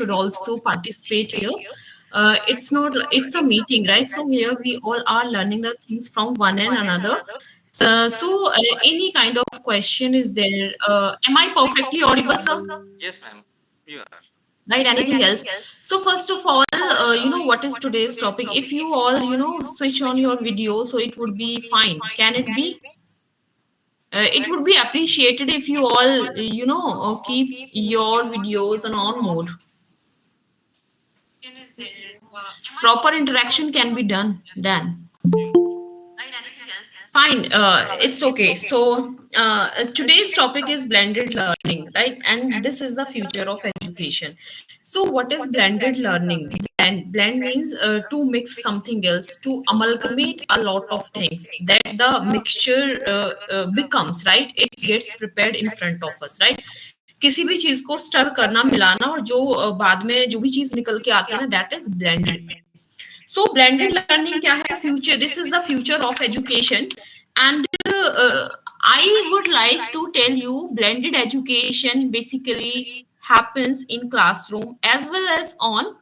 should also participate here. It's not, it's a meeting, right? So here we all are learning the things from one and another. So any kind of question is there? Am I perfectly audible, sir? Yes, ma'am, you are. Right, anything else? So first of all, what is today's topic? If you all, switch on your video, so it would be fine. Can it be? It would be appreciated if you all, keep your videos on mode. Proper interaction can be done then. Fine, it's okay. So today's topic is blended learning, right? And this is the future of education. So what is blended learning? Blend means to mix something else, to amalgamate a lot of things. That the mixture becomes, right? It gets prepared in front of us, right? किसी भी चीज को stir करना, मिलाना, और जो बाद में जो भी चीज निकल के आती है ना, that is blended. So blended learning क्या है? Future. This is the future of education, and I would like to tell you, blended education basically happens in classroom as well as on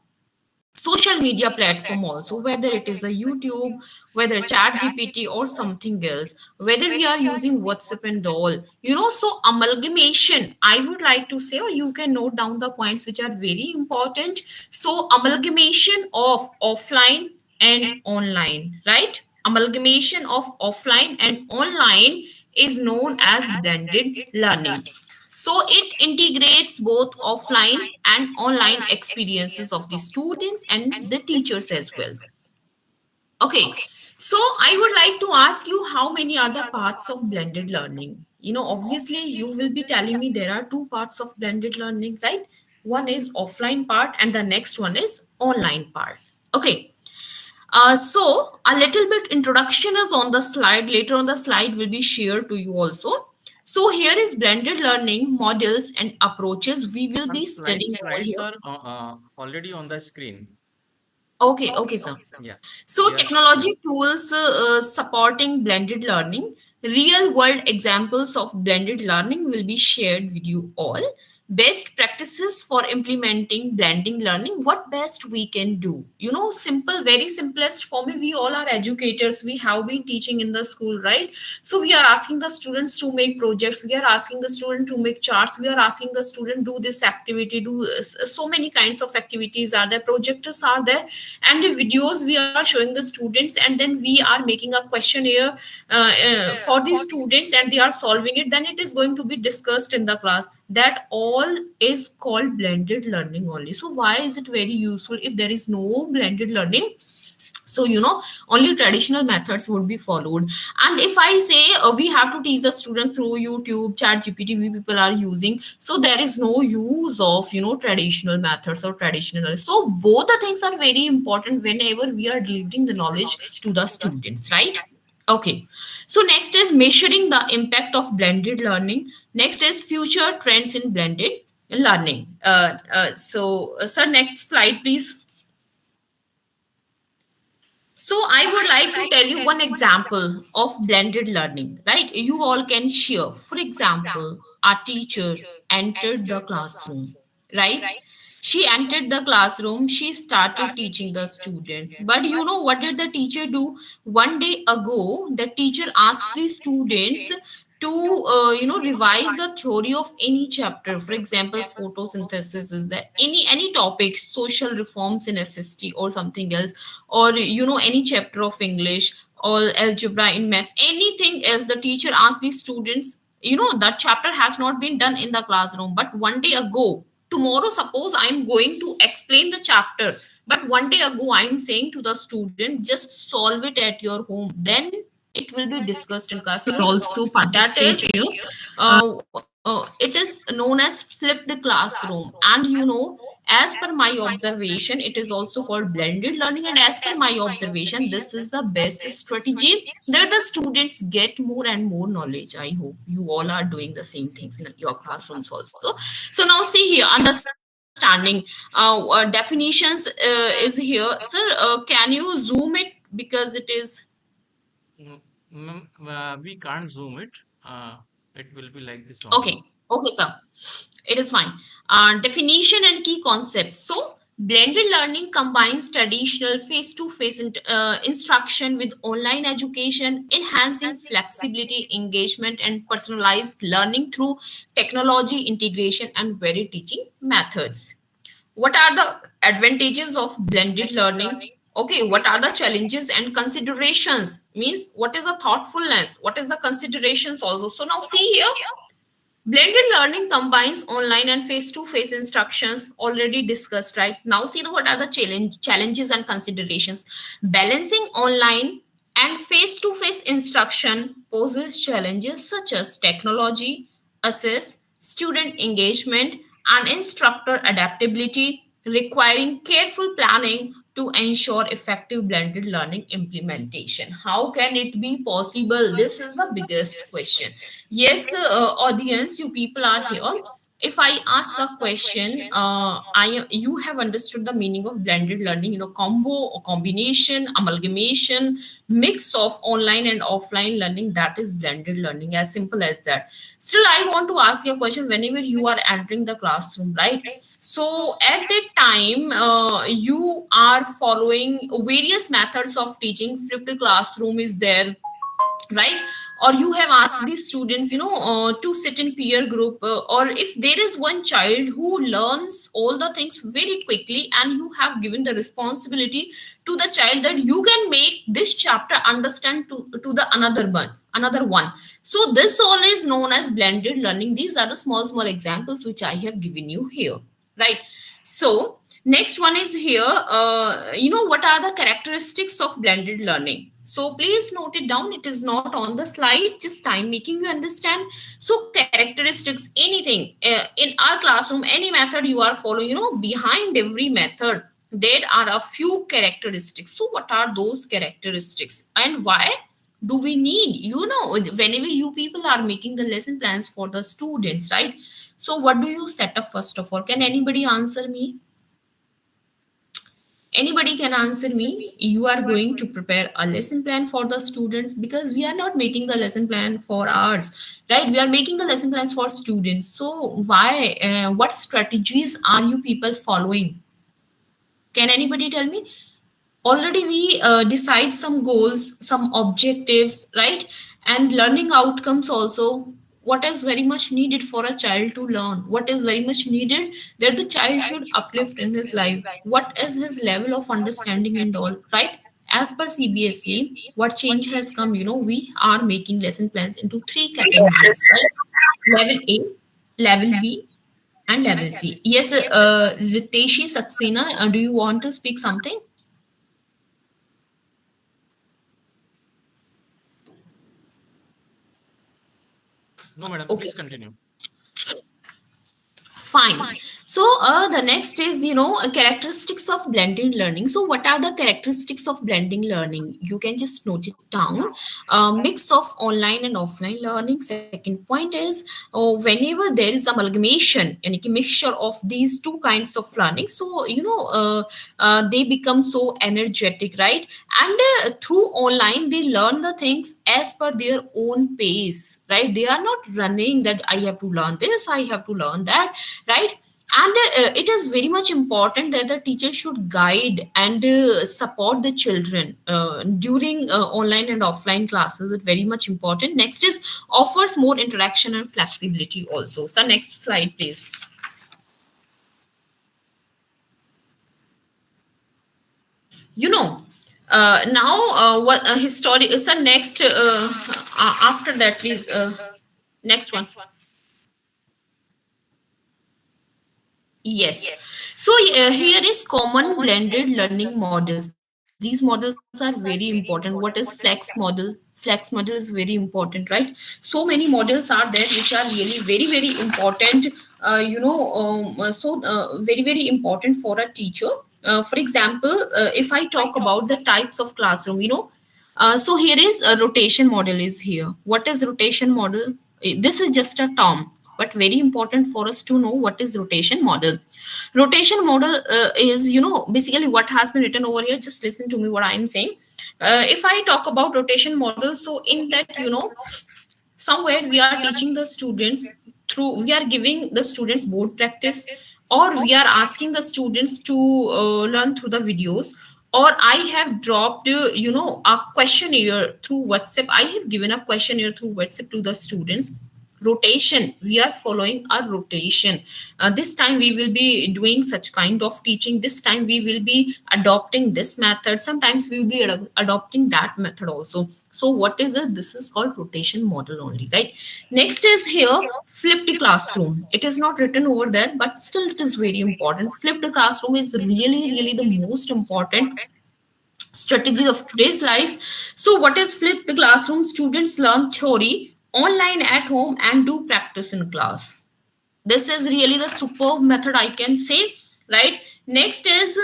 social media platform also, whether it is a YouTube, whether chat gpt or something else, whether we are using WhatsApp and all, so amalgamation, I would like to say, or you can note down the points which are very important. So amalgamation of offline and online, right? Amalgamation of offline and online is known as blended learning. So it integrates both offline and online experiences of the students and the teachers as well. Okay, so I would like to ask you, how many are the parts of blended learning? Obviously, you will be telling me there are two parts of blended learning, right? One is offline part and the next one is online part. Okay, so a little bit introduction is on the slide. Later on the slide will be shared to you also. So here is blended learning models and approaches. We will be studying over Slides here. are already on the screen. Okay, sir. Yeah. So Yeah. technology tools supporting blended learning, real world examples of blended learning will be shared with you all. Best practices for implementing blending learning, what best we can do. Simple, very simplest for me. We all are educators. We have been teaching in the school, right? So we are asking the students to make projects. We are asking the student to make charts. We are asking the student do this activity, do so many kinds of activities are there. Projectors are there, and the videos we are showing the students, and then we are making a questionnaire for the students, and they are solving it. Then it is going to be discussed in the class. That all is called blended learning only. So why is it very useful if there is no blended learning? So only traditional methods would be followed. And if I say we have to teach the students through YouTube, chat gpt, we people are using, so there is no use of traditional methods or traditional. So both the things are very important whenever we are delivering the knowledge to the students, right? Okay, so next is measuring the impact of blended learning. Next is future trends in blended learning. Sir, next slide please. So I would like to tell you one example of blended learning, right? You all can share. For example, our teacher entered the classroom, right? She entered the classroom, she started teaching the students. But what did the teacher do? One day ago, the teacher asked the students to revise the theory of any chapter. For example, photosynthesis is there, any topic, social reforms in SST or something else, or any chapter of English or algebra in maths, anything else. The teacher asked the students, that chapter has not been done in the classroom, but one day ago, tomorrow suppose I'm going to explain the chapter, but one day ago I'm saying to the student, just solve it at your home, then it will be discussed in class. You also participate here. It is known as flipped classroom, and as per my observation, it is also called blended learning. And as per my observation, this is the best strategy that the students get more and more knowledge. I hope you all are doing the same things in your classrooms also. So now see here, understanding definitions is here. Sir, can you zoom it because it is. We can't zoom it. It will be like this Okay. only. Okay, sir. It is fine. Definition and key concepts. So, blended learning combines traditional face to face instruction with online education, enhancing flexibility, engagement, and personalized learning through technology integration and varied teaching methods. What are the advantages of blended learning? Okay, what are the challenges and considerations? Means, what is the thoughtfulness? What is the considerations also? So, now see here. Blended learning combines online and face-to-face instructions already discussed, right? Now see what are the challenges and considerations. Balancing online and face-to-face instruction poses challenges such as technology, access, student engagement, and instructor adaptability, requiring careful planning to ensure effective blended learning implementation. How can it be possible? This is the biggest question. Yes, audience, you people are here. If I ask a question, you have understood the meaning of blended learning, combo or combination, amalgamation, mix of online and offline learning, that is blended learning, as simple as that. Still, I want to ask you a question. Whenever you are entering the classroom, right, so at that time, you are following various methods of teaching. Flipped classroom is there, right? Or you have asked the students, to sit in peer group, or if there is one child who learns all the things very quickly, and you have given the responsibility to the child that you can make this chapter understand to the another one. So this all is known as blended learning. These are the small examples which I have given you here, right? So next one is here. What are the characteristics of blended learning? So please note it down. It is not on the slide, just time making you understand. So characteristics, anything in our classroom, any method you are following, behind every method there are a few characteristics. So what are those characteristics and why do we need? Whenever you people are making the lesson plans for the students, right? So what do you set up first of all? Can anybody answer me? Anybody can answer me. You are going to prepare a lesson plan for the students, because we are not making the lesson plan for ours, right? We are making the lesson plans for students. So why, what strategies are you people following? Can anybody tell me? Already we decide some goals, some objectives, right? And learning outcomes also. What is very much needed for a child to learn? What is very much needed that the child should uplift in his life? What is his level of understanding and all, right? As per CBSE, what change has come, we are making lesson plans into three categories, right? Level A, level B, and level C. Yes, Riteshi Saxena, do you want to speak something? No, madam, Okay. please continue. Fine. So the next is, characteristics of blended learning. So what are the characteristics of blending learning? You can just note it down. Mix of online and offline learning. Second point is, whenever there is amalgamation and a mixture of these two kinds of learning, so they become so energetic, right? And through online, they learn the things as per their own pace, right? They are not running that I have to learn this, I have to learn that, right? And it is very much important that the teacher should guide and support the children during online and offline classes. It's very much important. Next is offers more interaction and flexibility also. So next slide please. you know now what history is the next after that please, next one. Yes. So here is common blended learning models. These models are very important. What is flex model? Flex model is very important, right? So many models are there which are really very, very important. Very, very important for a teacher. For example, if I talk about the types of classroom, so here is a rotation model is here. What is rotation model? This is just a term, but very important for us to know what is rotation model. Rotation model is, basically what has been written over here. Just listen to me what I am saying. If I talk about rotation model, so in that, somewhere we are teaching the students. through we are giving the students board practice, or we are asking the students to learn through the videos, or I have dropped a questionnaire through WhatsApp. I have given a questionnaire through WhatsApp to the students. Rotation, we are following a rotation. This time we will be doing such kind of teaching, this time we will be adopting this method, sometimes we will be adopting that method also. So what is it? This is called rotation model only, right? Next is here flipped classroom. It is not written over there, but still it is very important. Flipped classroom is really the most important strategy of today's life. So what is flipped classroom? Students learn theory online at home and do practice in class. This is really the superb method, I can say, right? Next is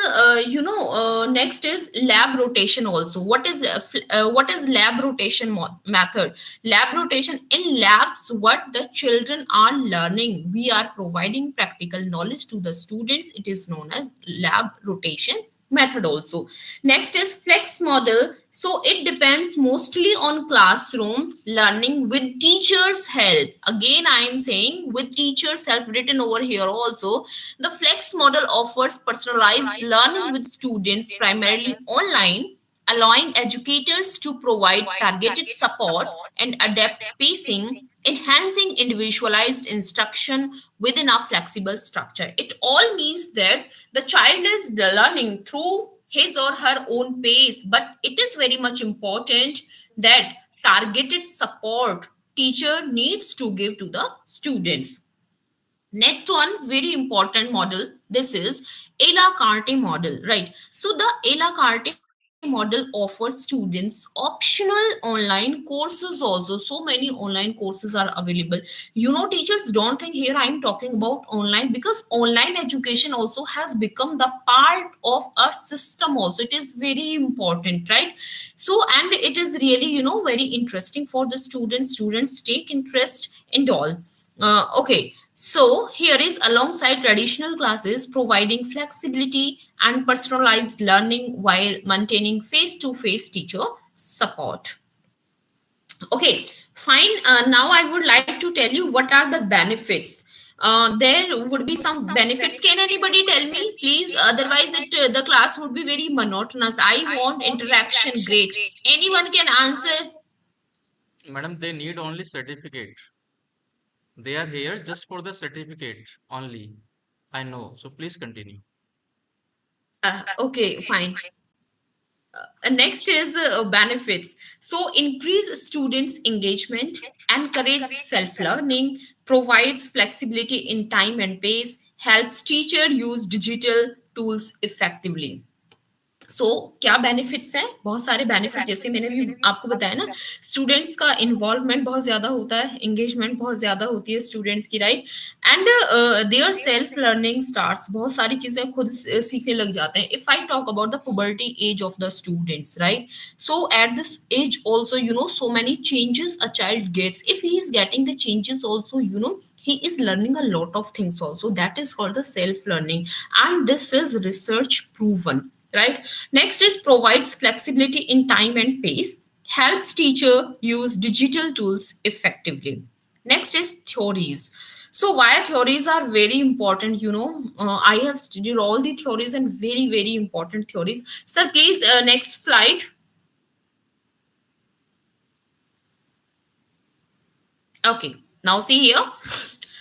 next is lab rotation also. What is lab rotation method? Lab rotation, in labs what the children are learning, we are providing practical knowledge to the students. It is known as lab rotation method also. Next is flex model. So it depends mostly on classroom learning with teachers help. Again I am saying with teachers help, written over here also. The flex model offers personalized learning with students primarily online, allowing educators to provide targeted support and adapt pacing, enhancing individualized instruction within a flexible structure. It all means that the child is learning through his or her own pace, but it is very much important that targeted support teacher needs to give to the students. Next one, very important model. This is a la carte model, right? So the a la carte model offers students optional online courses also. So many online courses are available. Teachers, don't think here I am talking about online, because online education also has become the part of our system also. It is very important, right? So, and it is really, very interesting for the students. Students take interest in all. Okay, so here is alongside traditional classes, providing flexibility and personalized learning while maintaining face-to-face teacher support. Okay, fine. Now I would like to tell you what are the benefits. There would be some benefits. Can anybody tell me, please? Otherwise, the class would be very monotonous. I want interaction. Great. Anyone can answer? Madam, they need only certificate. They are here just for the certificate only. I know. So please continue. Okay, fine. Next is benefits. So increase students engagement, encourage self learning, provides flexibility in time and pace, helps teacher use digital tools effectively. सो क्या benefits हैं? बहुत सारे benefits, जैसे मैंने भी आपको बताया ना, स्टूडेंट्स का इन्वॉल्वमेंट बहुत ज्यादा होता है, एंगेजमेंट बहुत ज्यादा होती है स्टूडेंट्स की, right? And their self learning starts, बहुत सारी चीजें खुद सीखने लग जाते हैं. If I talk about the puberty age of the students, right? So at this age also, so many changes a child gets. If he is getting the changes also, he is learning a lot of things also. That is called the self learning, and this is research proven, right? Next is provides flexibility in time and pace, helps teacher use digital tools effectively. Next is theories. So why theories are very important? I have studied all the theories, and very important theories. Sir, please, next slide. Okay, now see here.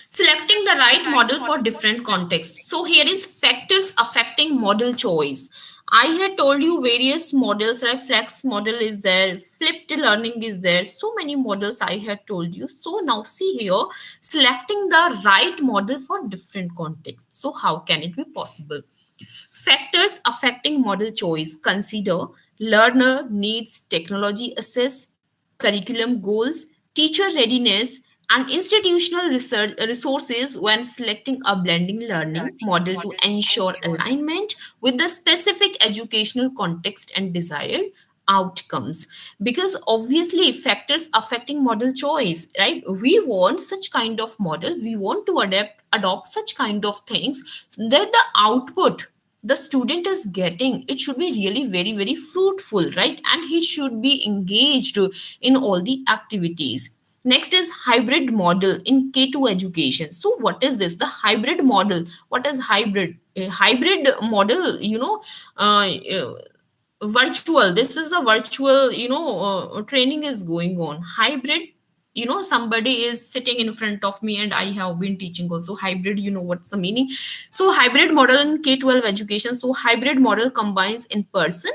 Selecting the right model for different contexts. So here is factors affecting model choice. I had told you various models, right? Flex model is there, flipped learning is there. So many models I had told you. So now see here, selecting the right model for different contexts. So how can it be possible? Factors affecting model choice. Consider learner needs, technology access, curriculum goals, teacher readiness, and institutional research resources when selecting a blending learning model to ensure alignment with the specific educational context and desired outcomes. Because obviously factors affecting model choice, right? We want such kind of model, we want to adopt such kind of things, that the output the student is getting, it should be really very fruitful, right? And he should be engaged in all the activities. Next is hybrid model in K2 education. So what is this? The hybrid model. What is hybrid? A hybrid model, virtual. This is a virtual, training is going on. Hybrid, somebody is sitting in front of me and I have been teaching also. Hybrid, you know what's the meaning. So hybrid model in K-12 education. So hybrid model combines in person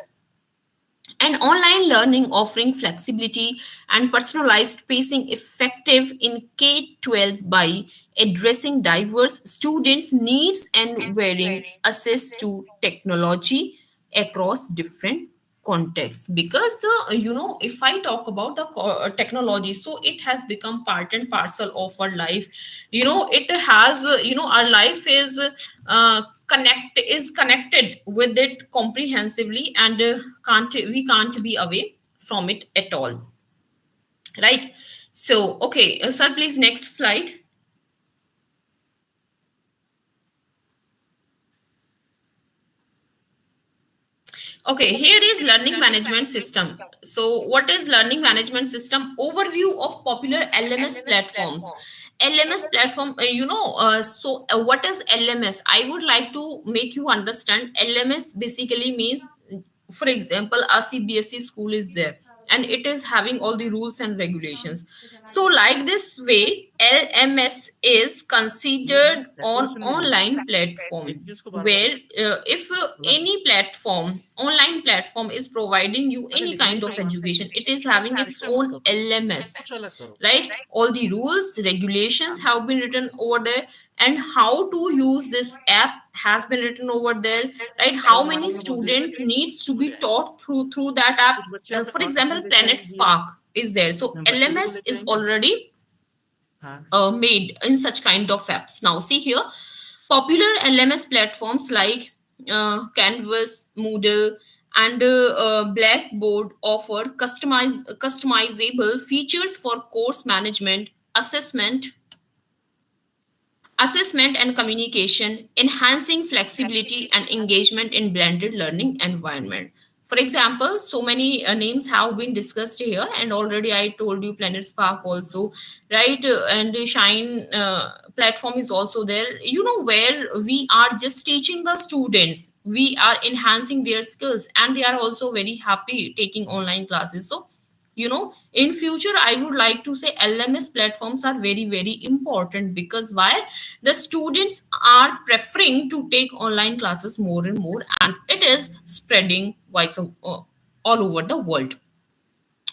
and online learning, offering flexibility and personalized pacing effective in K-12 by addressing diverse students' needs and varying access to technology across different contexts. Because the, if I talk about the technology, so it has become part and parcel of our life. It has, our life is connected with it comprehensively, and can't be away from it at all, right? So okay, sir, please next slide. Okay, here is learning management system. So what is learning management system? Overview of popular LMS platforms. LMS platform, what is LMS? I would like to make you understand. LMS basically means, for example, a CBSE school is there and it is having all the rules and regulations. So like this way, LMS is ये considered on decoration में दिया online एक platform, चीज को बार बार where if लगा any platform, online platform is providing you अरे any लिखना ही kind of कहाँ education, it is having its ऐसे मत own करो कुछ LMS, अलग करो right? All the rules, regulations have been written over there, and how to use this app has been written over there, right? How और many वहां पे बोल देते हैं student कि needs to be कुछ taught through that app. कुछ बच्चे अपने For example, नोटिफिकेशन देखते Planet हैं कि Spark is there, so बच्चे भी तो LMS लेके is आएंगे already हाँ made in such kind of apps. Now, see here, popular LMS platforms like Canvas, Moodle, and Blackboard offer customizable features for course management, assessment and communication, enhancing flexibility and engagement in blended learning environment. For example, so many names have been discussed here, and already I told you Planet Spark also, right? And the Shine platform is also there. Where we are just teaching the students, we are enhancing their skills, and they are also very happy taking online classes. So in future I would like to say LMS platforms are very very important, because why? The students are preferring to take online classes more and more, and it is spreading all over the world.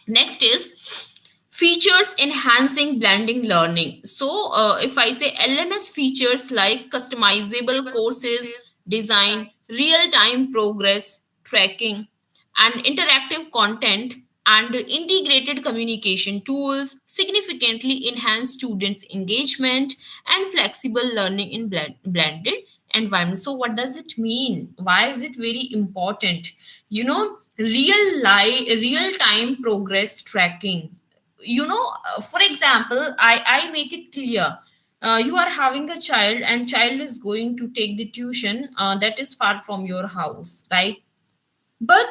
Next is features enhancing blending learning. So, if I say LMS features like customizable courses, design, real time progress tracking, and interactive content and integrated communication tools significantly enhance students' engagement and flexible learning in blended environment. So what does it mean? Why is it very important? Real time progress tracking. For example, I make it clear. You are having a child and child is going to take the tuition that is far from your house, right? But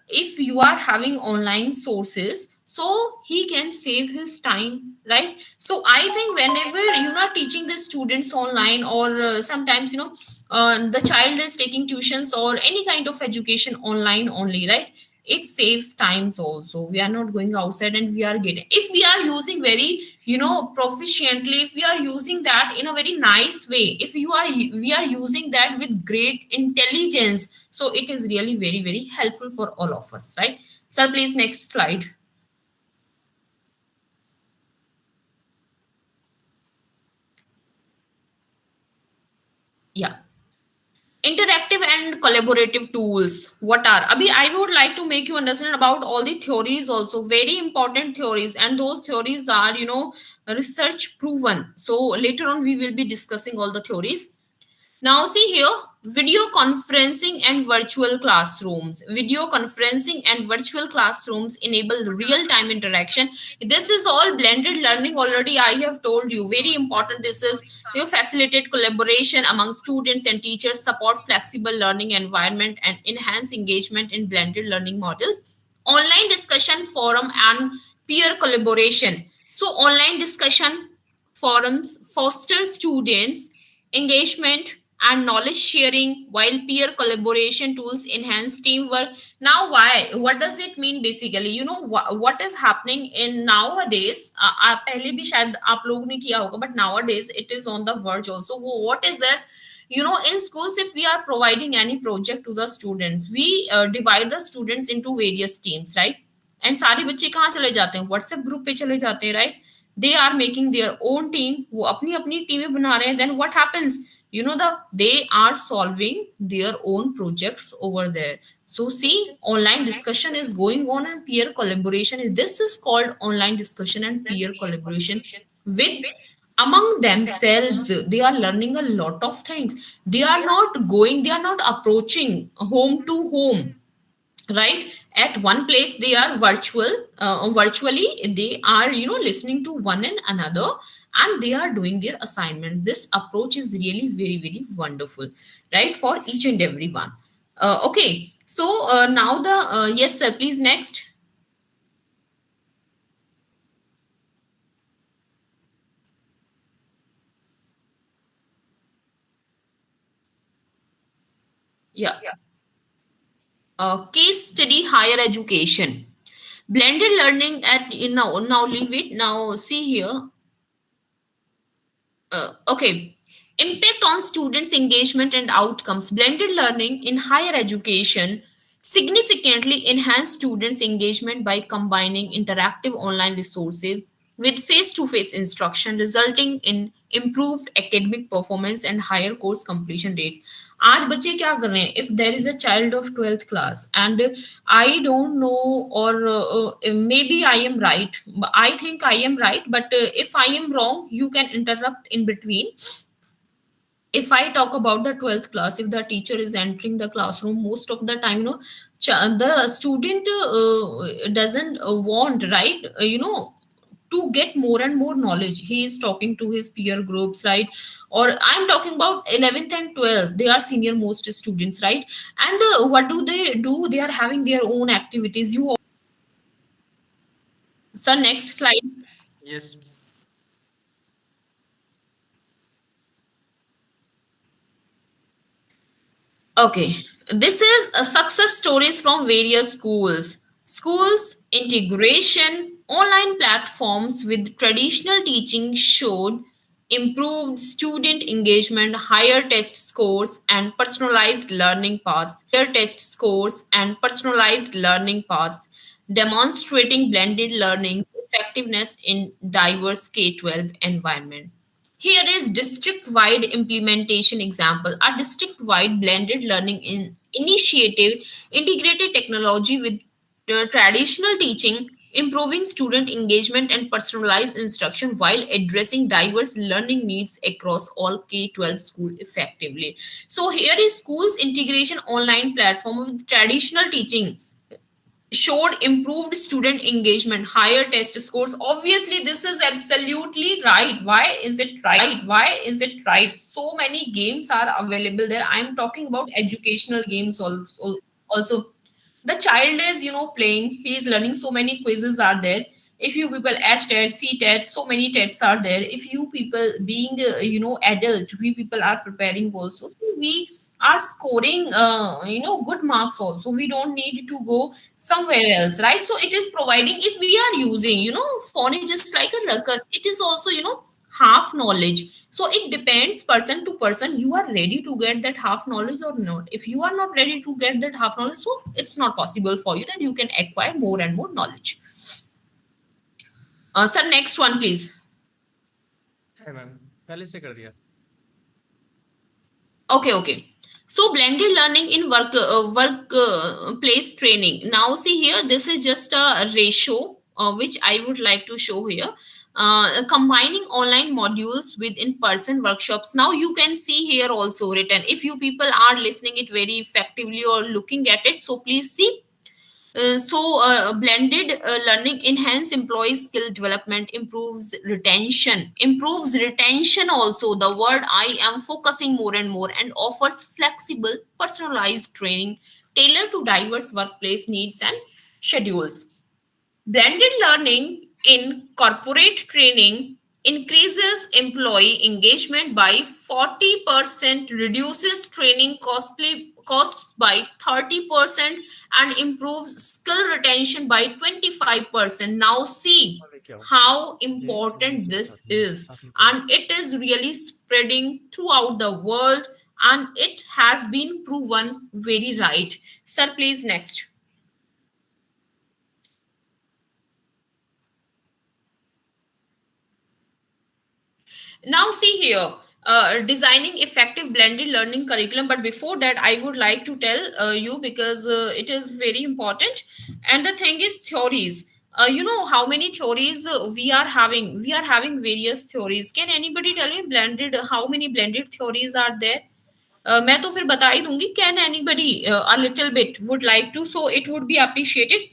if you are having online sources, so he can save his time, right? So I think whenever you're not teaching the students online, or sometimes the child is taking tuitions or any kind of education online only, right? It saves times also. We are not going outside and we are getting, if we are using very proficiently, if we are using that in a very nice way, if we are using that with great intelligence, so it is really very very helpful for all of us, right? Sir, please next slide. Yeah, interactive and collaborative tools. What are, abhi I would like to make you understand about all the theories also, very important theories, and those theories are research proven. So later on we will be discussing all the theories. Now, see here, video conferencing and virtual classrooms. Video conferencing and virtual classrooms enable real-time interaction. This is all blended learning already. I have told you, very important. This is facilitate collaboration among students and teachers, support flexible learning environment, and enhance engagement in blended learning models. Online discussion forum and peer collaboration. So online discussion forums foster students engagement and knowledge sharing, while peer collaboration tools enhance teamwork. Now, why? What does it mean basically? You know what is happening in nowadays? पहले भी शायद आप लोगों ने किया होगा, but nowadays it is on the verge also. What is that? You know, in schools, if we are providing any project to the students, we divide the students into various teams, right? And सारे बच्चे कहाँ चले जाते हैं? WhatsApp group पे चले जाते हैं, right? They are making their own team, वो अपनी अपनी टीमें बना रहे हैं. Then what happens? You know, they are solving their own projects over there. So see, online discussion is going on and peer collaboration is, this is called online discussion and peer collaboration with among themselves. They are learning a lot of things. They are not going, they are not approaching home to home, right? At one place they are virtually they are, you know, listening to one and another, and they are doing their assignments. This approach is really very very wonderful, right, for each and every one. Okay, so now the yes sir, please, next. Yeah. Case study higher education, blended learning at, you know, now leave it. Now see here. Okay. Impact on students' engagement and outcomes. Blended learning in higher education significantly enhance students' engagement by combining interactive online resources with face-to-face instruction, resulting in improved academic performance and higher course completion rates. आज बच्चे क्या कर रहे हैं? If there is a child of 12th class and I don't know, or maybe I am right, I think I am right, but if I am wrong, you can interrupt in between. If I talk about the 12th class, if the teacher is entering the classroom, most of the time, you know, the student doesn't want, right, to get more and more knowledge. He is talking to his peer groups, right? Or I'm talking about 11th and 12th, they are senior most students, right? And what do they do? They are having their own activities. You, sir, next slide. Yes. Okay, this is a success stories from various schools. Schools integration, online platforms with traditional teaching showed improved student engagement, higher test scores, and personalized learning paths. Higher test scores and personalized learning paths, demonstrating blended learning effectiveness in diverse K-12 environment. Here is district-wide implementation example. A district-wide blended learning initiative integrated technology with traditional teaching, improving student engagement and personalized instruction while addressing diverse learning needs across all K-12 school effectively. So here is schools integration online platform with traditional teaching showed improved student engagement, higher test scores. Obviously this is absolutely right. Why is it right? Why is it right? So many games are available there. I'm talking about educational games also. The child is, you know, playing, he is learning. So many quizzes are there. If you people HTET, CTET, so many tests are there. If you people being adult, we people are preparing also, we are scoring good marks also. We don't need to go somewhere else, right? So it is providing, if we are using, phone is just like a ruckus, it is also, half knowledge. So it depends person to person, you are ready to get that half knowledge or not. If you are not ready to get that half knowledge, so it's not possible for you that you can acquire more and more knowledge. Sir, next one please. है ma'am, पहले से कर दिया. Okay. So blended learning in workplace training. Now see here, this is just a ratio which I would like to show here. Combining online modules with in-person workshops. Now you can see here also written. If you people are listening it very effectively or looking at it, so please see. Blended learning enhance employee skill development, improves retention also, the word I am focusing more and more, and offers flexible personalized training tailored to diverse workplace needs and schedules. Blended learning in corporate training increases employee engagement by 40%, reduces training costs by 30%, and improves skill retention by 25%. Now, see how important this is, and it is really spreading throughout the world, and it has been proven very right. Sir, please, next. Now see here, designing effective blended learning curriculum. But before that, I would like to tell you, because it is very important. And the thing is theories. You know how many theories we are having? We are having various theories. Can anybody tell me blended, how many blended theories are there? मैं तो फिर बता ही दूंगी. Can anybody a little bit would like to, so it would be appreciated.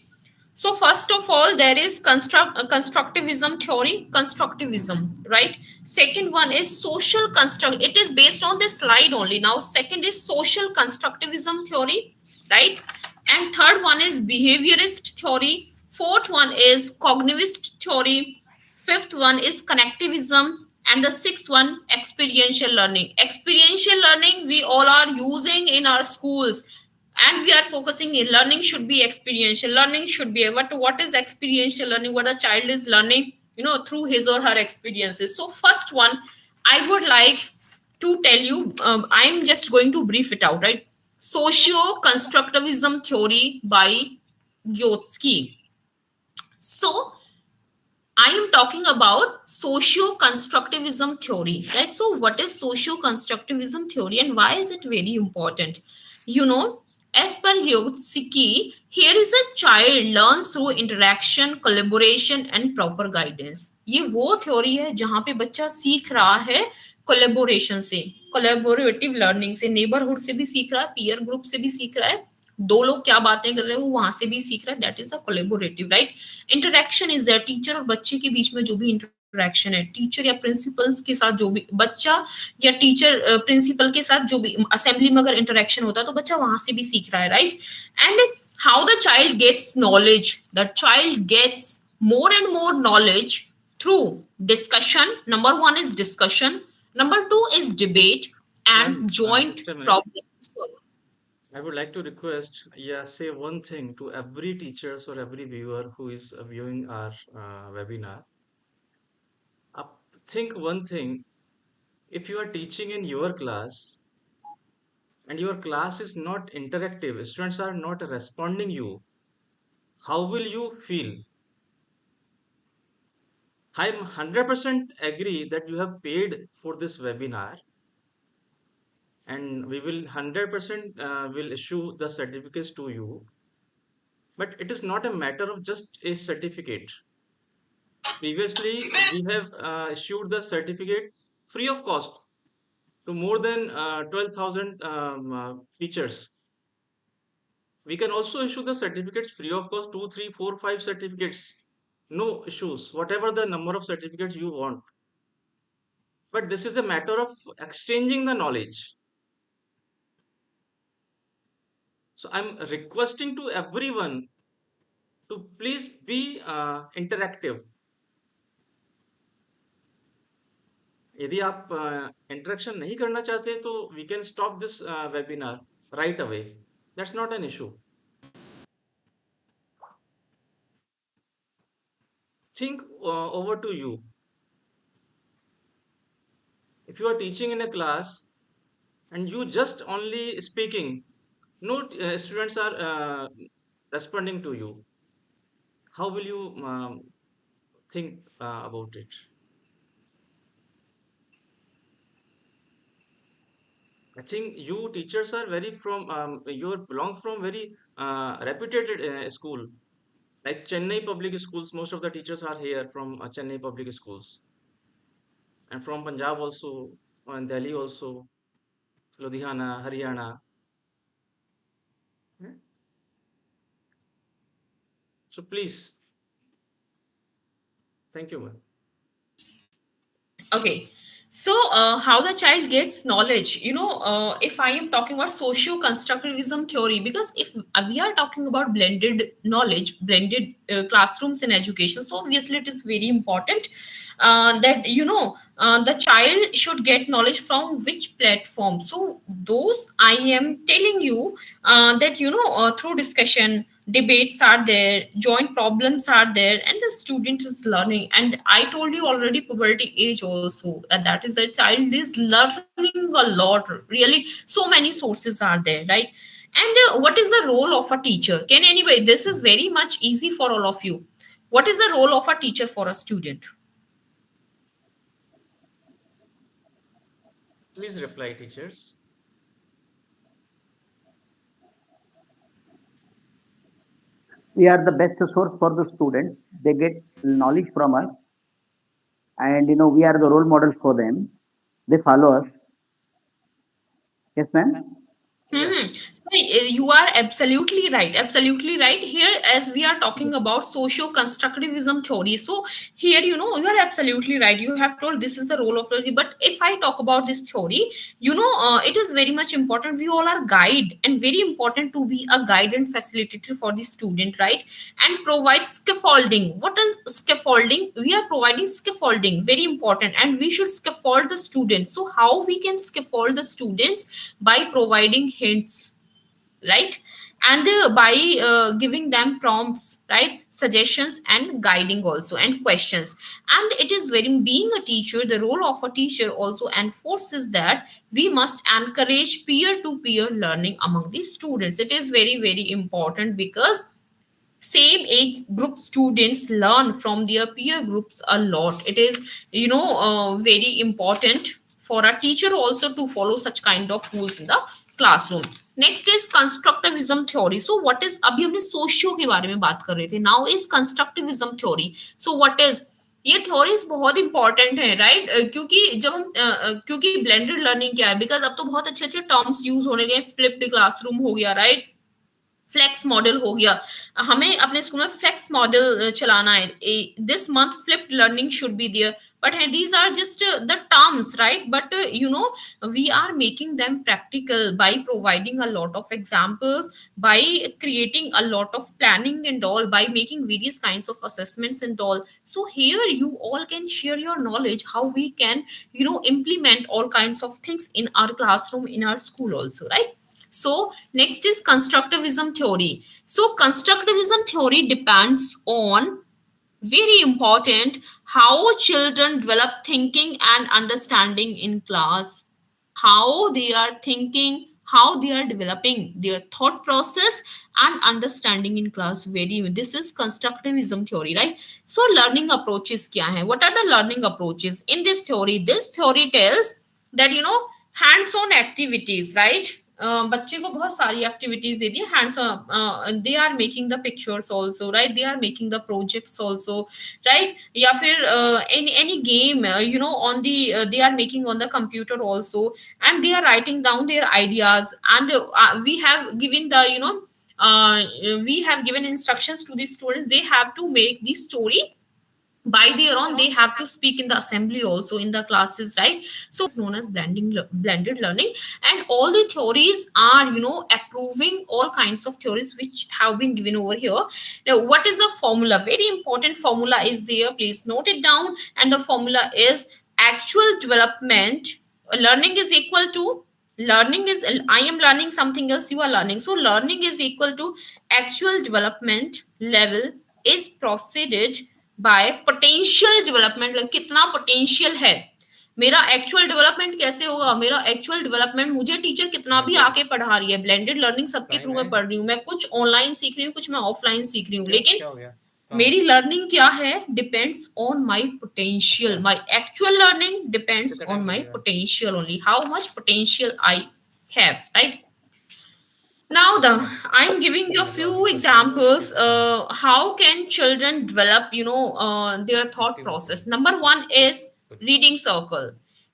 So first of all, there is constructivism theory, constructivism, right? Second one is social construct. It is based on this slide only. Now, second is social constructivism theory, right? And third one is behaviorist theory. Fourth one is cognitivist theory. Fifth one is connectivism. And the sixth one, experiential learning. Experiential learning we all are using in our schools, and we are focusing in learning should be experiential. Learning should be what is experiential learning? What a child is learning, you know, through his or her experiences. So first one, I would like to tell you, I'm just going to brief it out, right? Socio constructivism theory by Gyotsky. So I am talking about socio-constructivism theory, right? So, what is socio-constructivism theory and why is it very important? You know, as per Yotsiki, here is a child learns through interaction, collaboration, and proper guidance. ये वो theory है जहां पे बच्चा सीख रहा है collaboration से, कोलेबोरेटिव लर्निंग से, नेबरहुड से भी सीख रहा है, पीयर ग्रुप से भी सीख रहा है, दो लोग क्या बातें कर रहे हो वहां से भी सीख रहा है. That is a collaborative, right? Interaction is there, teacher और बच्चे के बीच में जो भी इंटरेक्शन है, टीचर या प्रिंसिपल्स के साथ जो भी बच्चा या टीचर प्रिंसिपल के साथ जो भी असेंबली में अगर इंटरेक्शन होता है तो बच्चा वहां से भी सीख रहा है, right? And how the child gets knowledge, the child gets more and more knowledge through discussion. Number one is discussion, number two is debate, and Ma'am, joint just a minute. problem solving. I would like to request, yeah, say one thing to every teachers or every viewer who is viewing our webinar. Think one thing. If you are teaching in your class and your class is not interactive, students are not responding you, how will you feel? I'm 100% agree that you have paid for this webinar and we will 100% will issue the certificates to you. But it is not a matter of just a certificate. Previously, we have issued the certificate free of cost to more than 12,000 teachers. We can also issue the certificates free of cost, 2, 3, 4, 5 certificates. No issues, whatever the number of certificates you want. But this is a matter of exchanging the knowledge. So I'm requesting to everyone to please be interactive. यदि आप interaction नहीं करना चाहते तो we can stop this webinar right away. That's not an issue. Think over to you. If you are teaching in a class and you just only speaking, no students are responding to you, how will you think about it? I think you teachers are very from you belong from very reputed school like Chennai public schools. Most of the teachers are here from Chennai public schools and from Punjab also, and Delhi also, Ludhiana, Haryana. Yeah. So please, thank you, ma'am. Okay. So, how the child gets knowledge, if I am talking about socio-constructivism theory, because if we are talking about blended knowledge, blended classrooms in education, so obviously it is very important that, the child should get knowledge from which platform. So, those I am telling you that, through discussion, debates are there, joint problems are there, and the student is learning. And I told you already, puberty age also, that is the child is learning a lot, really. So many sources are there, right? And what is the role of a teacher? Can anybody, this is very much easy for all of you, what is the role of a teacher for a student? Please reply, teachers. We are the best source for the students. They get knowledge from us, and we are the role models for them. They follow us. Yes, ma'am. Yeah. Mm-hmm. So, you are absolutely right. Absolutely right. Here, as we are talking about socio-constructivism theory, so here, you are absolutely right. You have told this is the role of theory. But if I talk about this theory, it is very much important. We all are guide, and very important to be a guide and facilitator for the student, right? And provide scaffolding. What is scaffolding? We are providing scaffolding, very important, and we should scaffold the students. So, how we can scaffold the students? By providing hints, right? And by giving them prompts, right, suggestions and guiding also, and questions. And it is very, being a teacher, the role of a teacher also enforces that we must encourage peer to peer learning among the students. It is very, very important, because same age group students learn from their peer groups a lot. It is, very important for a teacher also to follow such kind of rules in the classroom. Next is constructivism theory. So what is, अभी हमने socio के बारे में बात कर रहे थे, now is constructivism theory. So what is, ये थ्योरीज बहुत इंपॉर्टेंट है, राइट? क्योंकि जब हम क्योंकि ब्लेंडेड लर्निंग क्या है, बिकॉज अब तो बहुत अच्छे अच्छे टर्म्स यूज होने लगे, फ्लिप्ड क्लासरूम हो गया, राइट? फ्लेक्स मॉडल हो गया, हमें अपने स्कूल में फ्लेक्स मॉडल चलाना है, this month flipped learning should be there. But hey, these are just the terms, right? But we are making them practical by providing a lot of examples, by creating a lot of planning and all, by making various kinds of assessments and all. So here you all can share your knowledge how we can, implement all kinds of things in our classroom, in our school also, right? So next is constructivism theory. So constructivism theory depends on, very important, how children develop thinking and understanding in class. How they are thinking, how they are developing their thought process and understanding in class. Very, this is constructivism theory, right? So learning approaches kya hai? What are the learning approaches in this theory? This theory tells that, hands on activities, right? बच्चे को बहुत सारी activities दे दी, hands, they are making the pictures also, right? They are making the projects also, right? या फिर any game, on the, they are making on the computer also, and they are writing down their ideas. And we have given the, we have given instructions to the students, they have to make the story by their own, they have to speak in the assembly also, in the classes, right? So it's known as blended learning. And all the theories are, approving all kinds of theories which have been given over here. Now what is the formula? Very important formula is there, please note it down. And the formula is actual development. Learning is equal to, learning is, I am learning something else, you are learning, so learning is equal to actual development level is proceeded bye potential development. कितना potential है मेरा, actual development कैसे होगा? मेरा actual development, मुझे teacher कितना भी आके पढ़ा रही है, ब्लेंडेड लर्निंग सबके थ्रू मैं पढ़ रही हूँ, मैं कुछ ऑनलाइन सीख रही हूँ, कुछ मैं ऑफलाइन सीख रही हूँ, लेकिन मेरी लर्निंग क्या है? Depends on my potential. My actual learning depends on my potential only, how much potential I have, right? Now, I'm giving you a few examples. How can children develop, their thought process? Number one is reading circle.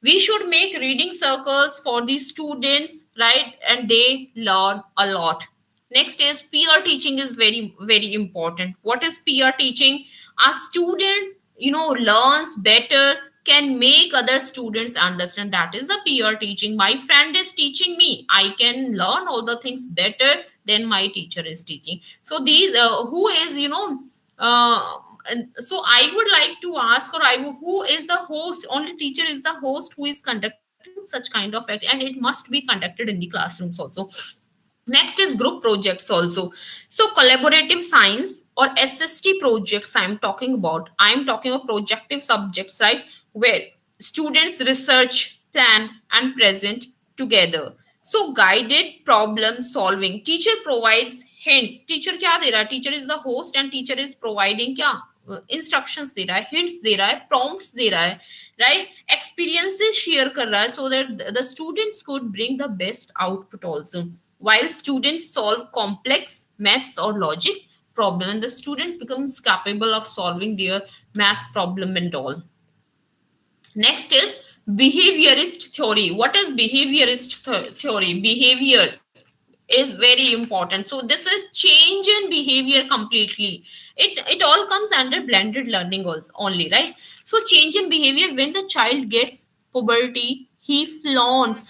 We should make reading circles for the students, right? And they learn a lot. Next is peer teaching is very, very important. What is peer teaching? A student, learns better can make other students understand. That is the peer teaching. My friend is teaching me, I can learn all the things better than my teacher is teaching. So these who is so I would like to ask, who is the host? Only teacher is the host who is conducting such kind of act, and it must be conducted in the classrooms also. Next is group projects also. So collaborative science or SST projects I'm talking about projective subjects, right? Where students research, plan, and present together. So guided problem solving. Teacher provides hints. Teacher क्या दे रहा है? Teacher is the host and teacher is providing क्या? Instructions दे रहा है, hints दे रहा है, prompts दे रहा है, right? Experiences share कर रहा है, so that the students could bring the best output also. While students solve complex maths or logic problem, and the students becomes capable of solving their maths problem and all. Next is behaviorist theory. What is behaviorist theory? Behavior is very important. So this is change in behavior completely. It all comes under blended learning also, only, right? So change in behavior, when the child gets puberty, he flaunts,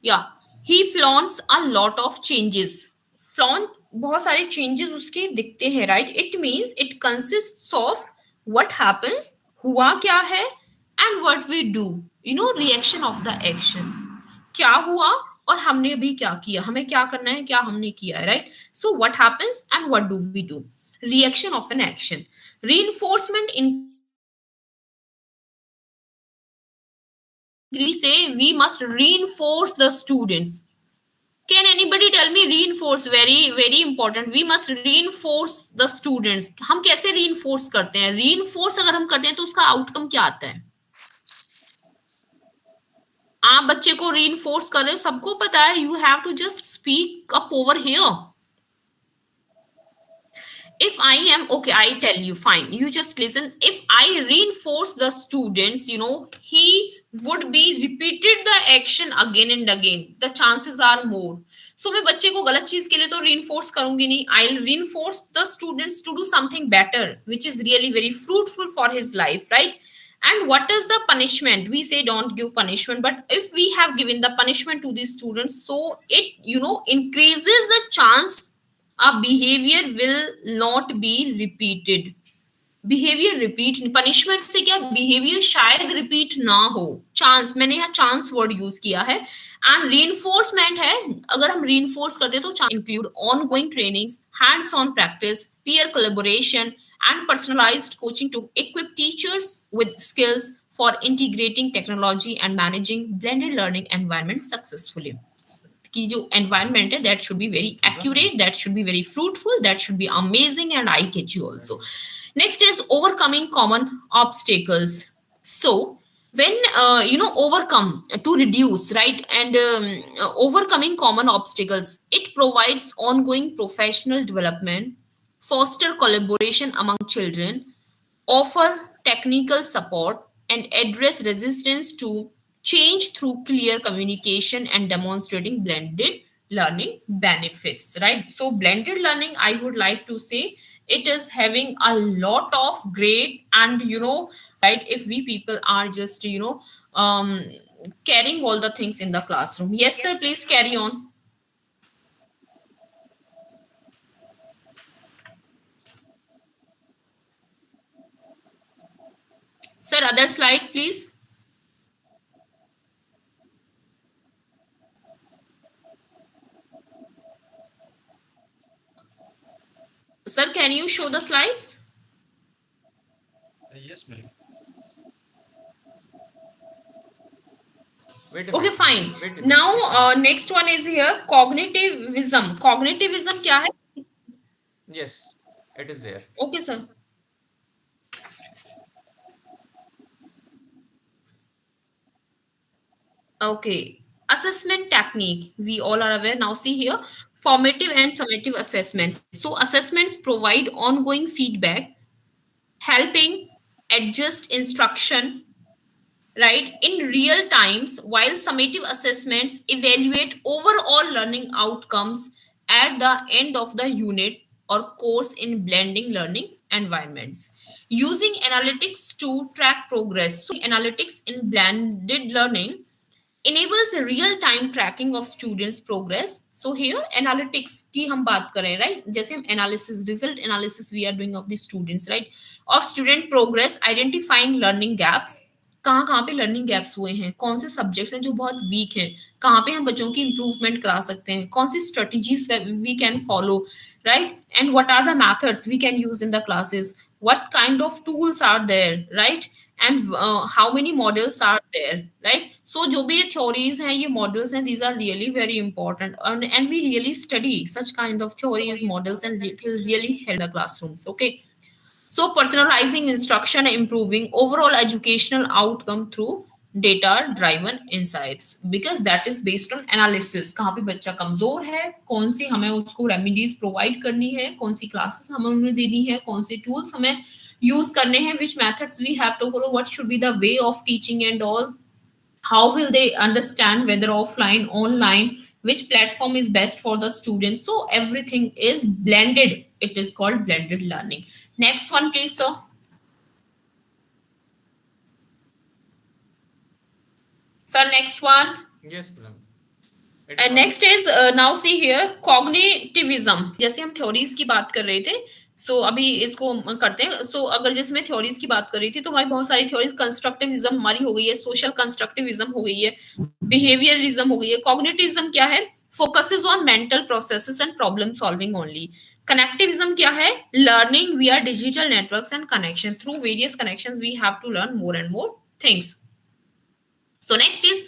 या ही flaunts a lot of changes. Flaunt, बहुत सारे changes उसके दिखते हैं, right? It means it consist of what happens, हुआ क्या है, and what we do, reaction of the action. क्या हुआ और हमने अभी क्या किया, हमें क्या करना है, क्या हमने किया है, right? So what happens and what do we do, reaction of an action. Reinforcement increase the child's confidence. We say we must reinforce the students. Can anybody tell me? Reinforce, very very important. We must reinforce the students. हम कैसे reinforce करते हैं? Reinforce अगर हम करते हैं तो उसका outcome क्या आता है? आप बच्चे को reinforce कर रहे हो, सबको पता है. You have to just speak up over here. If I am okay, I tell you, fine, you just listen. If I reinforce the students, he would be repeated the action again and again, the chances are more. So मैं बच्चे को गलत चीज के लिए तो reinforce करूंगी नहीं. I'll reinforce the students to do something better, which is really very fruitful for his life, right? And what is the punishment? We say don't give punishment, but if we have given the punishment to the students, so it increases the chance a behavior will not be repeated. Behaviour repeat, punishment से क्या behaviour शायद repeat ना हो. Chance, मैंने यहाँ chance word use किया है. And reinforcement है, अगर हम रीइंफोर्स करते हैं तो include ongoing trainings, hands on practice, peer collaboration and personalized coaching to equip teachers with skills for integrating technology and managing blended learning environment successfully. कि जो environment है, that should be very accurate, that should be very fruitful, that should be amazing and eye catchy also. Next is overcoming common obstacles. So when overcome, to reduce, right? And overcoming common obstacles, it provides ongoing professional development, foster collaboration among children, offer technical support, and address resistance to change through clear communication and demonstrating blended learning benefits, right? So blended learning, I would like to say, it is having a lot of great, and right, if we people are just um carrying all the things in the classroom. Yes sir, please carry on. Sir, other slides please. Sir, can you show the slides? Yes, ma'am. Okay, fine. Now, next one is here, cognitivism. Cognitivism क्या है? Yes, it is there. Okay, sir. Okay. Assessment technique. We all are aware. Now, see here, formative and summative assessments. So, assessments provide ongoing feedback, helping adjust instruction, right, in real times, while summative assessments evaluate overall learning outcomes at the end of the unit or course in blending learning environments. Using analytics to track progress. So, analytics in blended learning enables a real time tracking of students progress. So here analytics की हम बात करें, right? जैसे हम analysis, result analysis we are doing of the students, right? of student progress, identifying learning gaps. कहाँ कहाँ पे learning gaps हुए हैं, कौन से सब्जेक्ट्स हैं जो बहुत वीक हैं, कहाँ पे हम बच्चों की इंप्रूवमेंट करा सकते हैं, कौन सी strategies we can follow, right? And what are the methods we can use in the classes, what kind of tools are there, right? And how many models are there, right? So जो भी ये theories हैं, ये models हैं, these are really very important, and we really study such kind of theories, models, and it will really help the classrooms. Okay, so personalizing instruction, improving overall educational outcome through data driven insights, because that is based on analysis. कहाँ पे बच्चा कमजोर है, कौन सी हमें उसको remedies provide करनी है, कौन सी क्लासेस हमें उन्हें देनी है, कौन से टूल्स हमें यूज करने हैं, which methods we have to follow, what should be the way of teaching and all, how will they understand whether offline, online, which platform is best for the students. So everything is blended, it is called blended learning. Next one please, sir. Sir, next one. Yes, ma'am. And next is now see here cognitivism. जैसे हम theories की बात कर रहे थे, सो अभी इसको हम करते हैं. सो अगर जैसे मैं थ्योरीज की बात कर रही थी, तो हमारी बहुत सारी थ्योरीज, कंस्ट्रक्टिविज्म हमारी हो गई है, सोशल कंस्ट्रक्टिविज्म हो गई है, बिहेवियरिज्म हो गई है. कॉग्निटिविज्म क्या है? Focuses on mental processes and problem solving only. Connectivism क्या है? Learning via digital networks and connection. Through various connections we have to learn more and more things. So next is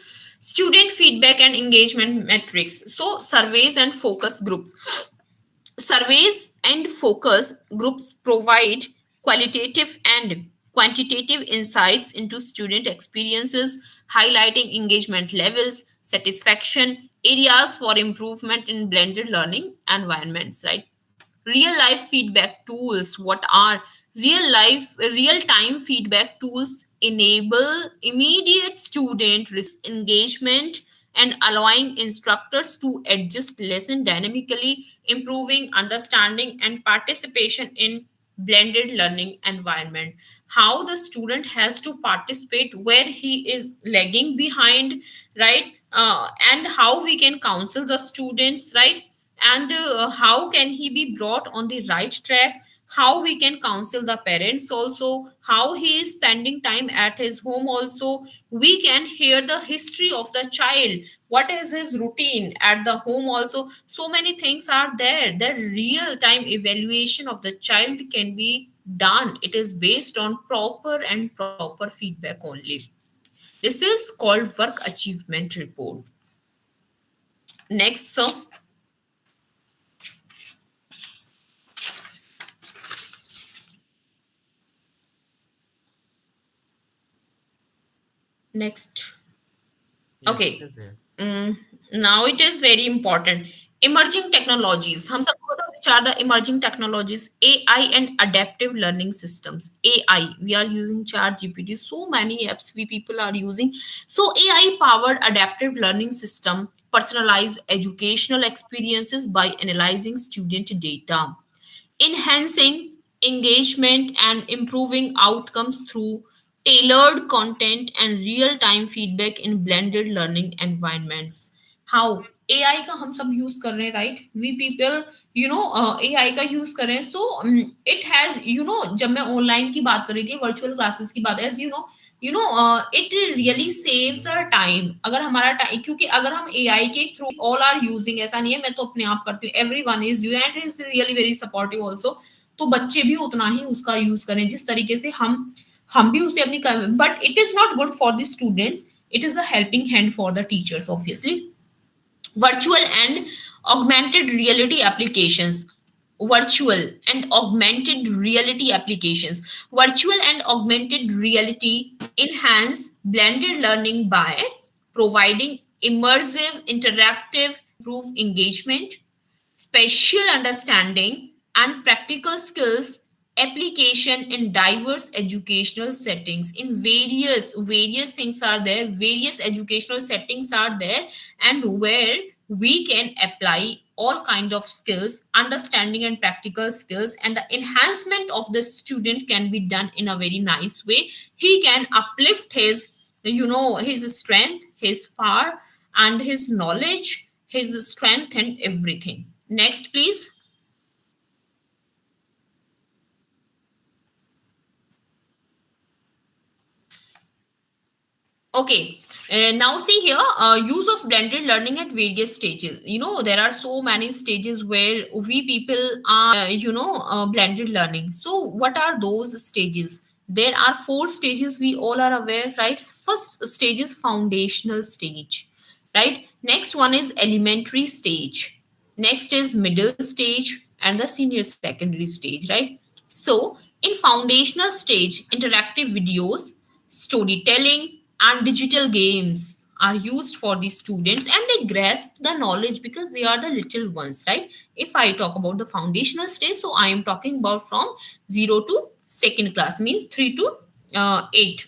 student feedback and engagement metrics. So surveys and focus groups. Surveys and focus groups provide qualitative and quantitative insights into student experiences, highlighting engagement levels, satisfaction, areas for improvement in blended learning environments, right? Real life feedback tools. What are real time feedback tools? Enable immediate student engagement and allowing instructors to adjust lesson dynamically, improving understanding and participation in blended learning environment. How the student has to participate, where he is lagging behind, right? And how we can counsel the students, right? And how can he be brought on the right track, how we can counsel the parents also, how he is spending time at his home also. We can hear the history of the child, what is his routine at the home also. So many things are there. The real time evaluation of the child can be done. It is based on proper feedback only. This is called work achievement report. Next, sir. Next. Yes, Okay. it is there. Now it is very important. Emerging technologies. हम सबको पता है which are the emerging technologies? AI and adaptive learning systems. AI. We are using Chat GPT. So many apps we people are using. So AI powered adaptive learning system personalize educational experiences by analyzing student data, enhancing engagement and improving outcomes through tailored content and real time feedback in blended learning environments. How AI का हम सब use कर रहे हैं, right? We people AI का use कर रहे हैं. सो इट हैज जब मैं ऑनलाइन की बात कर रही थी, वर्चुअल क्लासेस की बात, as it really saves our time. अगर हमारा टाइम, क्योंकि अगर हम AI के थ्रू ऑल आर यूजिंग, ऐसा नहीं है मैं तो अपने आप करती हूँ, every one is you and is really very supportive also. तो बच्चे भी उतना ही उसका यूज करें जिस तरीके से हम भी उसे अपनी, but it is not good for the students, it is a helping hand for the teachers obviously. Virtual and augmented reality applications. Virtual and augmented reality applications. Virtual and augmented reality enhance blended learning by providing immersive interactive improve engagement, spatial understanding, and practical skills application in diverse educational settings. In various things are there, various educational settings are there, and where we can apply all kind of skills, understanding and practical skills, and the enhancement of the student can be done in a very nice way. He can uplift his, his strength, his power, and his knowledge, his strength, and everything. Next, please. Okay, now see here, use of blended learning at various stages. There are so many stages where we people are, blended learning. So, what are those stages? There are four stages, we all are aware, right? First stage is foundational stage, right? Next one is elementary stage. Next is middle stage and the senior secondary stage, right? So, in foundational stage, interactive videos, storytelling, and digital games are used for the students, and they grasp the knowledge because they are the little ones, right? If I talk about the foundational stage, so I am talking about from 0 to second class, means 3 to 8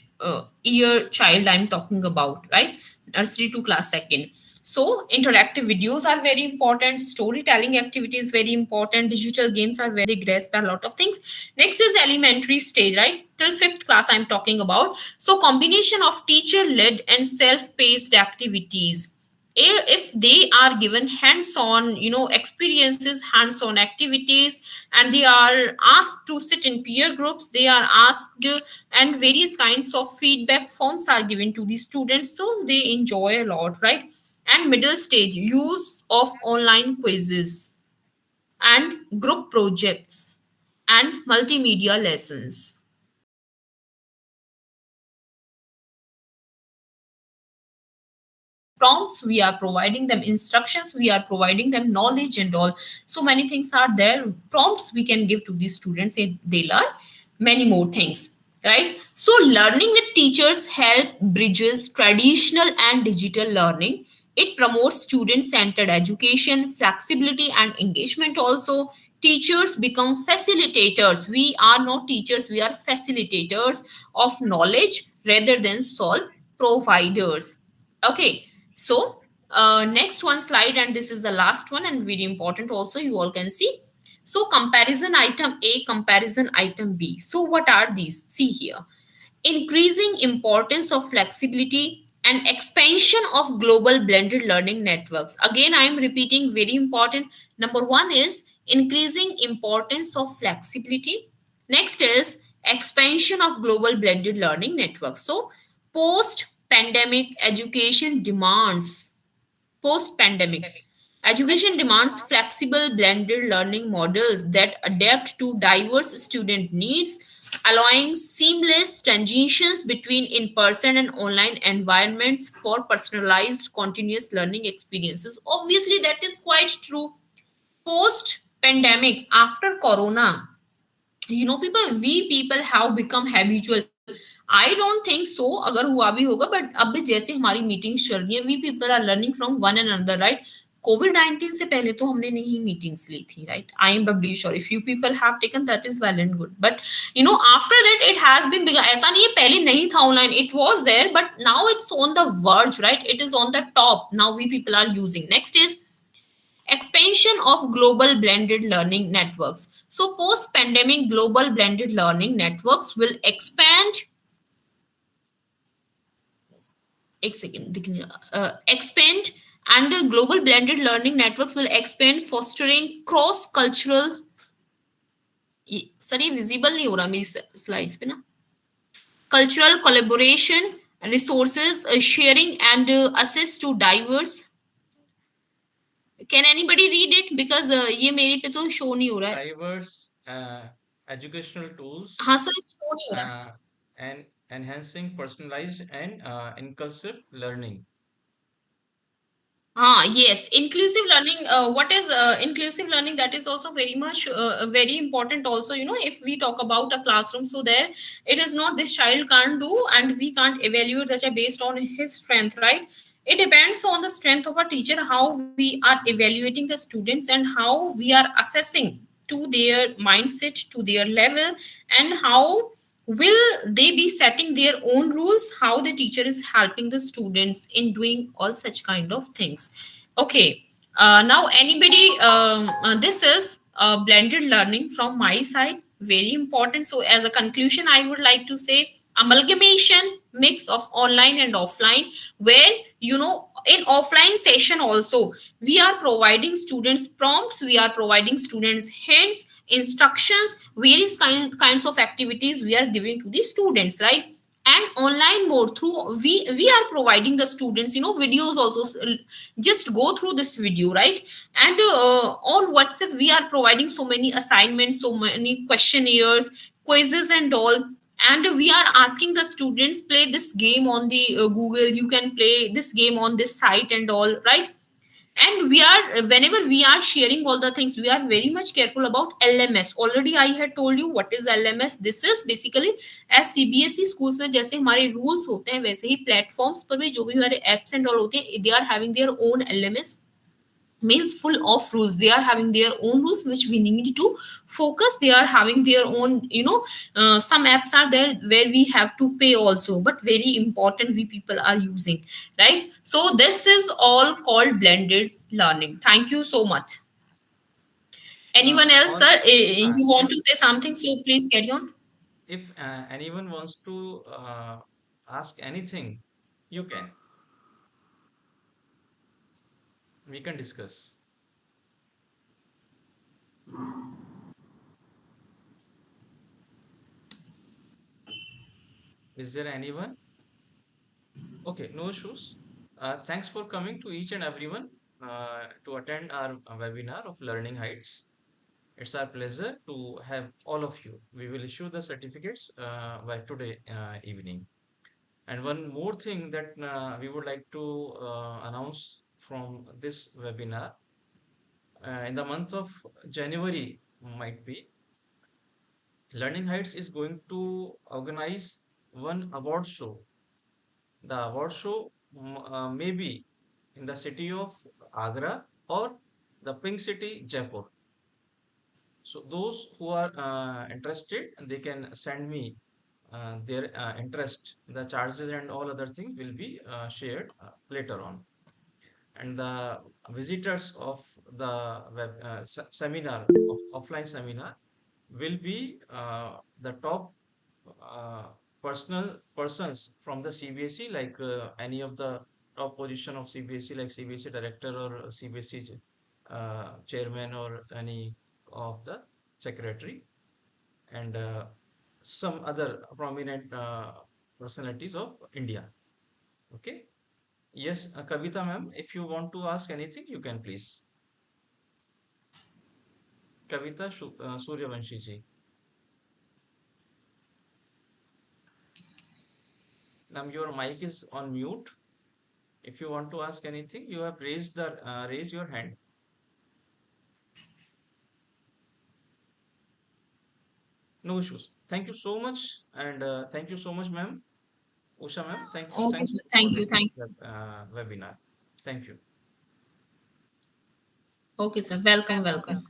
year child I'm talking about, right? Nursery to class second. So interactive videos are very important, storytelling activity is very important, digital games are very grasp a lot of things. Next is elementary stage, right? Till fifth class I'm talking about. So combination of teacher led and self paced activities. If they are given hands on, experiences, hands on activities, and they are asked to sit in peer groups, they are asked, and various kinds of feedback forms are given to the students, so they enjoy a lot, right? And middle stage, use of online quizzes and group projects and multimedia lessons. Prompts, we are providing them instructions, we are providing them knowledge and all. So many things are there, prompts we can give to the students, and they learn many more things, right? So learning with teachers help bridges traditional and digital learning. It promotes student centered education, flexibility, and engagement also. Teachers become facilitators. We are not teachers, we are facilitators of knowledge rather than solve providers. Okay, so next one slide, and this is the last one and very important also, you all can see. So comparison item A, comparison item B. So what are these? See here. Increasing importance of flexibility and expansion of global blended learning networks. Again, I am repeating, very important. Number one is increasing importance of flexibility. Next is expansion of global blended learning networks. So post pandemic education demands, post pandemic education demands flexible blended learning models that adapt to diverse student needs, allowing seamless transitions between in person and online environments for personalized continuous learning experiences. Obviously, that is quite true. Post pandemic, after corona, people, we people have become habitual. I don't think so अगर हुआ भी होगा, but अब भी जैसे हमारी meetings चल रही है, we people are learning from one and another, right? Covid 19 से पहले तो हमने नहीं मीटिंग्स ली थी, right? I am W sure if you people have taken that is well and good, but after that it has been begun. ऐसा नहीं है पहले नहीं था online, it was there, but now it's on the verge, right? It is on the top now, we people are using. Next is expansion of global blended learning networks. So post pandemic global blended learning networks will expand. एक second, expand, and global blended learning networks will expand, fostering cross cultural. Sir ये visible नहीं हो रहा मेरी slides पे ना. Cultural collaboration, resources sharing, and access to diverse. Can anybody read it? Because ये मेरे पे तो शो नहीं हो रहा है. Diverse educational tools हाँ सर, शो नहीं हो रहा. and enhancing personalized and inclusive learning. Yes, inclusive learning. What is inclusive learning? That is also very much very important. Also, if we talk about a classroom, so there it is not this child can't do, and we can't evaluate the child based on his strength, right? It depends on the strength of a teacher, how we are evaluating the students and how we are assessing to their mindset, to their level, and how will they be setting their own rules, how the teacher is helping the students in doing all such kind of things. Okay, Now anybody this is blended learning from my side, very important. So as a conclusion, I would like to say amalgamation mix of online and offline, where in offline session also we are providing students prompts, we are providing students hints, instructions, various kinds of activities we are giving to the students, right? And online mode through we are providing the students videos also. Just go through this video, right? And on WhatsApp we are providing so many assignments, so many questionnaires, quizzes and all. And we are asking the students, play this game on the Google, you can play this game on this site and all, right? And we are, whenever we are sharing all the things, we are very much careful about LMS. Already I had told you what is LMS. This is basically as CBSE schools में जैसे हमारे rules होते हैं, वैसे ही platforms पर भी जो भी हमारे apps and all होते हैं, they are having their own LMS, means full of rules. They are having their own rules which we need to focus. They are having their own, some apps are there where we have to pay also, but very important we people are using, right? So this is all called blended learning. Thank you so much. Anyone else, All sir? You want if to say something, so please carry on. if anyone wants to ask anything, you can. We can discuss. Is there anyone? Okay, no issues. Thanks for coming to each and everyone to attend our webinar of Learning Heights. It's our pleasure to have all of you. We will issue the certificates by today evening. And one more thing that we would like to announce from this webinar, in the month of January, might be Learning Heights is going to organize one award show. The award show may be in the city of Agra or the Pink City, Jaipur. So those who are interested, they can send me their interest. The charges and all other things will be shared later on. And the visitors of the seminar, of offline seminar, will be the top uh, personal persons from the CBSE, like any of the top position of CBSE, like CBSE director or CBSE chairman or any of the secretary, and some other prominent personalities of India. Okay. Yes, Kavita ma'am, if you want to ask anything, you can please. Kavita Suryavanshi ji. Ma'am, your mic is on mute. If you want to ask anything, you have raise your hand. No issues. Thank you so much, and thank you so much, ma'am. Usha ma'am, Okay, thanks sir. for Thank you. this Thank webinar. Thank you. you. Okay, sir. Welcome, welcome.